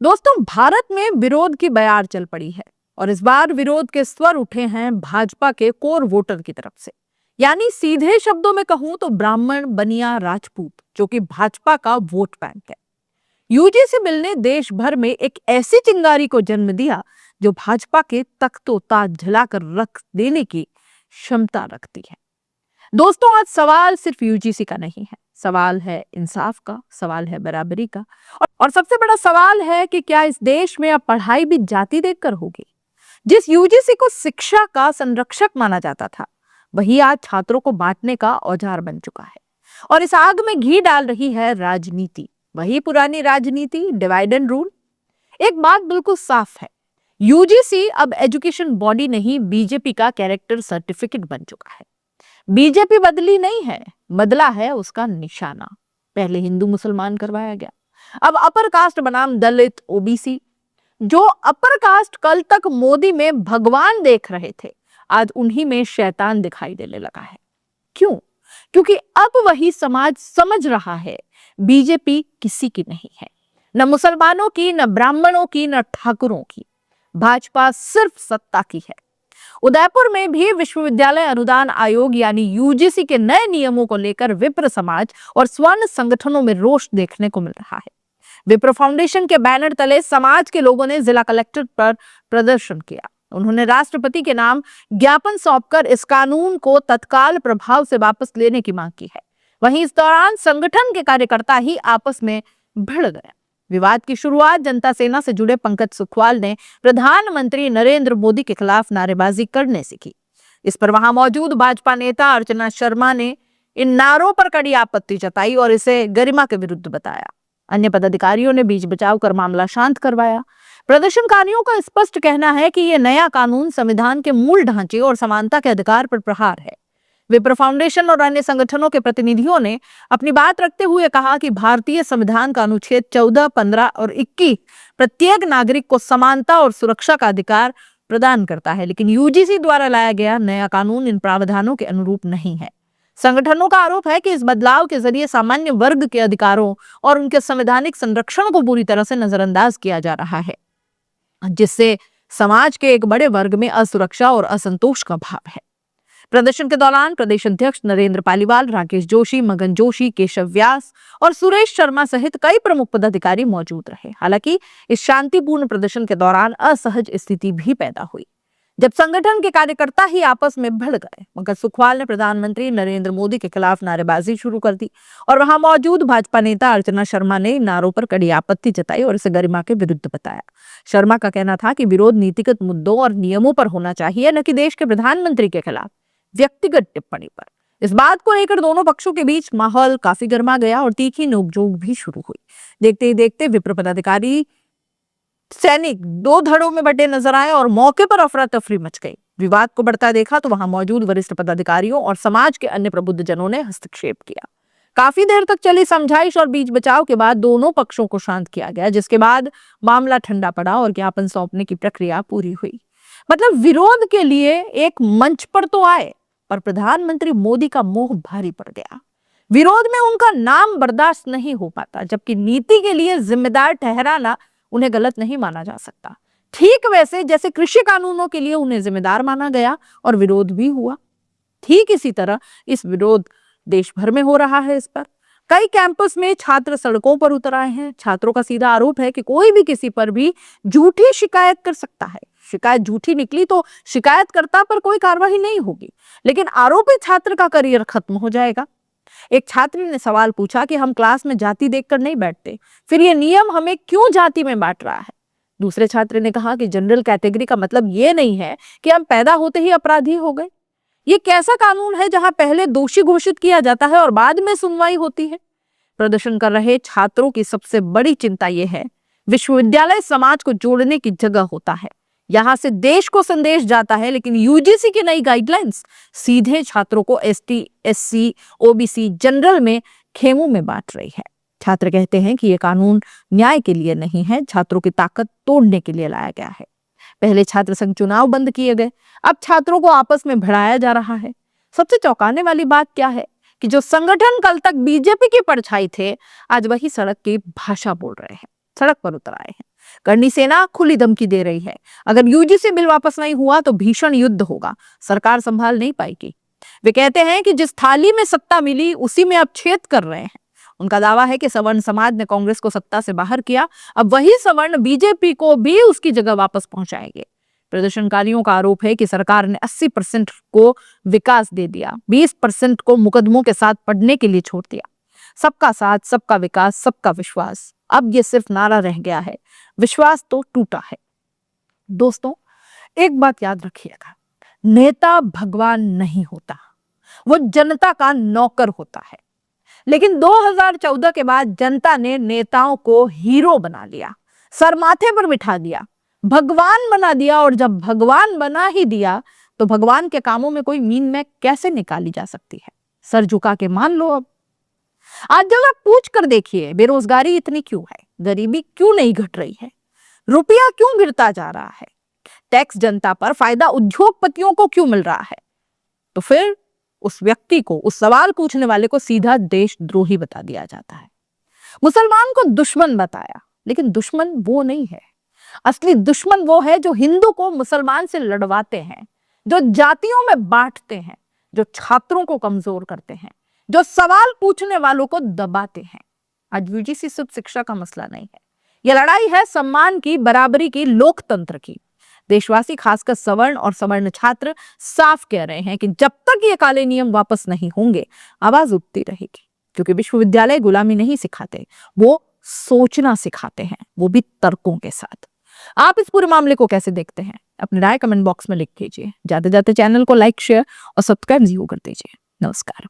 दोस्तों, भारत में विरोध की बयार चल पड़ी है और इस बार विरोध के स्वर उठे हैं भाजपा के कोर वोटर की तरफ से। यानी सीधे शब्दों में कहूं तो ब्राह्मण, बनिया, राजपूत, जो कि भाजपा का वोट बैंक है। यूजीसी बिल ने देश भर में एक ऐसी चिंगारी को जन्म दिया जो भाजपा के तख्तो ताज झुलाकर रख देने की क्षमता रखती है। दोस्तों, आज सवाल सिर्फ यूजीसी का नहीं है, सवाल है इंसाफ का, सवाल है बराबरी का और सबसे बड़ा सवाल है कि क्या इस देश में अब पढ़ाई भी जाति देखकर होगी। जिस यूजीसी को शिक्षा का संरक्षक माना जाता था, वही आज छात्रों को बांटने का औजार बन चुका है और इस आग में घी डाल रही है राजनीति, वही पुरानी राजनीति, डिवाइड एंड रूल। एक बात बिल्कुल साफ है, यूजीसी अब एजुकेशन बॉडी नहीं, बीजेपी का कैरेक्टर सर्टिफिकेट बन चुका है। बीजेपी बदली नहीं है, बदला है उसका निशाना। पहले हिंदू मुसलमान करवाया गया, अब अपर कास्ट बनाम दलित, ओबीसी। जो अपर कास्ट कल तक मोदी में भगवान देख रहे थे, आज उन्हीं में शैतान दिखाई देने लगा है। क्यों? क्योंकि अब वही समाज समझ रहा है बीजेपी किसी की नहीं है, न मुसलमानों की, न ब्राह्मणों की, न ठाकुरों की। भाजपा सिर्फ सत्ता की है। उदयपुर में भी विश्वविद्यालय अनुदान आयोग यानी यूजीसी के नए नियमों को लेकर विप्र समाज और स्वर्ण संगठनों में रोष देखने को मिल रहा है। विप्र फाउंडेशन के बैनर तले समाज के लोगों ने जिला कलेक्टर पर प्रदर्शन किया। उन्होंने राष्ट्रपति के नाम ज्ञापन सौंपकर इस कानून को तत्काल प्रभाव से वापस लेने की मांग की है। वहीं इस दौरान संगठन के कार्यकर्ता ही आपस में भिड़ गए। विवाद की शुरुआत जनता सेना से जुड़े पंकज सुखवाल ने प्रधानमंत्री नरेंद्र मोदी के खिलाफ नारेबाजी करने से की। इस पर वहां मौजूद भाजपा नेता अर्चना शर्मा ने इन नारों पर कड़ी आपत्ति जताई और इसे गरिमा के विरुद्ध बताया। अन्य पदाधिकारियों ने बीच बचाव कर मामला शांत करवाया। प्रदर्शनकारियों का स्पष्ट कहना है कि यह नया कानून संविधान के मूल ढांचे और समानता के अधिकार पर प्रहार है। विप्र फाउंडेशन और अन्य संगठनों के प्रतिनिधियों ने अपनी बात रखते हुए कहा कि भारतीय संविधान का अनुच्छेद 14, 15 और 21 प्रत्येक नागरिक को समानता और सुरक्षा का अधिकार प्रदान करता है, लेकिन यूजीसी द्वारा लाया गया नया कानून इन प्रावधानों के अनुरूप नहीं है। संगठनों का आरोप है कि इस बदलाव के जरिए सामान्य वर्ग के अधिकारों और उनके संवैधानिक संरक्षण को पूरी तरह से नजरअंदाज किया जा रहा है, जिससे समाज के एक बड़े वर्ग में असुरक्षा और असंतोष का भाव है। प्रदर्शन के दौरान प्रदेश अध्यक्ष नरेंद्र पालीवाल, राकेश जोशी, मगन जोशी, केशव व्यास और सुरेश शर्मा सहित कई प्रमुख पदाधिकारी मौजूद रहे। हालांकि इस शांतिपूर्ण प्रदर्शन के दौरान असहज स्थिति भी पैदा हुई जब संगठन के कार्यकर्ता ही आपस में भिड़ गए। मगर सुखवाल ने प्रधानमंत्री नरेंद्र मोदी के खिलाफ नारेबाजी शुरू कर दी और वहां मौजूद भाजपा नेता अर्चना शर्मा ने नारों पर कड़ी आपत्ति जताई और इसे गरिमा के विरुद्ध बताया। शर्मा का कहना था कि विरोध नीतिगत मुद्दों और नियमों पर होना चाहिए, न कि देश के प्रधानमंत्री के खिलाफ व्यक्तिगत टिप्पणी पर। इस बात को लेकर दोनों पक्षों के बीच माहौल काफी गर्मा गया और तीखी नोकझोंक भी शुरू हुई। देखते ही देखते विप्र पदाधिकारी सैनिक दो धड़ों में बंटे नजर आए और मौके पर अफरा तफरी मच गई। विवाद को बढ़ता देखा तो वहां मौजूद वरिष्ठ पदाधिकारियों और समाज के अन्य प्रबुद्ध जनों ने हस्तक्षेप किया। काफी देर तक चली समझाइश और बीच बचाव के बाद दोनों पक्षों को शांत किया गया, जिसके बाद मामला ठंडा पड़ा और ज्ञापन सौंपने की प्रक्रिया पूरी हुई। मतलब विरोध के लिए एक मंच पर तो आए, पर प्रधानमंत्री मोदी का मोह भारी पड़ गया। विरोध में उनका नाम बर्दाश्त नहीं हो पाता, जबकि नीति के लिए जिम्मेदार ठहराना उन्हें गलत नहीं माना जा सकता। ठीक वैसे जैसे कृषि कानूनों के लिए उन्हें जिम्मेदार माना गया और विरोध भी हुआ, ठीक इसी तरह इस विरोध देश भर में हो रहा है। इस पर कई कैंपस में छात्र सड़कों पर उतर आए हैं। छात्रों का सीधा आरोप है कि कोई भी किसी पर भी झूठी शिकायत कर सकता है। शिकायत झूठी निकली तो शिकायतकर्ता पर कोई कार्रवाई नहीं होगी, लेकिन आरोपी छात्र का करियर खत्म हो जाएगा। एक छात्र ने सवाल पूछा कि हम क्लास में जाति देखकर नहीं बैठते, फिर ये नियम हमें क्यों जाति में बांट रहा है। दूसरे छात्र ने कहा कि जनरल कैटेगरी का मतलब ये नहीं है कि हम पैदा होते ही अपराधी हो गए। ये कैसा कानून है जहां पहले दोषी घोषित किया जाता है और बाद में सुनवाई होती है। प्रदर्शन कर रहे छात्रों की सबसे बड़ी चिंता यह है, विश्वविद्यालय समाज को जोड़ने की जगह होता है, यहां से देश को संदेश जाता है, लेकिन यूजीसी की नई गाइडलाइंस सीधे छात्रों को एसटी, एससी, ओबीसी, जनरल में खेमों में बांट रही है। छात्र कहते हैं कि यह कानून न्याय के लिए नहीं है, छात्रों की ताकत तोड़ने के लिए लाया गया है। पहले छात्र संघ चुनाव बंद किए गए, अब छात्रों को आपस में भिड़ाया जा रहा है। सबसे चौंकाने वाली बात क्या है कि जो संगठन कल तक बीजेपी की परछाई थे, आज वही सड़क की भाषा बोल रहे हैं। सड़क पर उतर आए हैं। करनी सेना खुली धमकी दे रही है, अगर यूजीसी बिल वापस नहीं हुआ तो भीषण युद्ध होगा, सरकार संभाल नहीं पाएगी। वे कहते हैं कि जिस थाली में सत्ता मिली उसी में अब छेद कर रहे हैं। उनका दावा है कि सवर्ण समाज ने कांग्रेस को सत्ता से बाहर किया, अब वही सवर्ण बीजेपी को भी उसकी जगह वापस पहुंचाएंगे। प्रदर्शनकारियों का आरोप है कि सरकार ने 80% को विकास दे दिया, 20% को मुकदमों के साथ पढ़ने के लिए छोड़ दिया। सबका साथ, सबका विकास, सबका विश्वास, अब ये सिर्फ नारा रह गया है, विश्वास तो टूटा है। दोस्तों, एक बात याद रखिएगा, नेता भगवान नहीं होता, वो जनता का नौकर होता है। लेकिन 2014 के बाद जनता ने नेताओं को हीरो बना लिया, सर माथे पर बिठा दिया, भगवान बना दिया। और जब भगवान बना ही दिया तो भगवान के कामों में कोई मीन में कैसे निकाली जा सकती है? सर झुका के मान लो। अब आज जब आप पूछ कर देखिए, बेरोजगारी इतनी क्यों है, गरीबी क्यों नहीं घट रही है, रुपया क्यों गिरता जा रहा है, टैक्स जनता पर, फायदा उद्योगपतियों को क्यों मिल रहा है, तो फिर उस व्यक्ति को, उस सवाल पूछने वाले को सीधा देशद्रोही बता दिया जाता है। मुसलमान को दुश्मन बताया, लेकिन दुश्मन वो नहीं है। असली दुश्मन वो है जो हिंदू को मुसलमान से लड़वाते हैं, जो जातियों में बांटते हैं, जो छात्रों को कमजोर करते हैं, जो सवाल पूछने वालों को दबाते हैं। आज यूजीसी सिर्फ शिक्षा का मसला नहीं है, यह लड़ाई है सम्मान की, बराबरी की, लोकतंत्र की। देशवासी, खासकर सवर्ण और सवर्ण छात्र साफ कह रहे हैं कि जब तक ये काले नियम वापस नहीं होंगे आवाज उठती रहेगी, क्योंकि विश्वविद्यालय गुलामी नहीं सिखाते, वो सोचना सिखाते हैं, वो भी तर्कों के साथ। आप इस पूरे मामले को कैसे देखते हैं? अपनी राय कमेंट बॉक्स में लिख दीजिए। जाते जाते चैनल को लाइक, शेयर और सब्सक्राइब जरूर कर दीजिए। नमस्कार।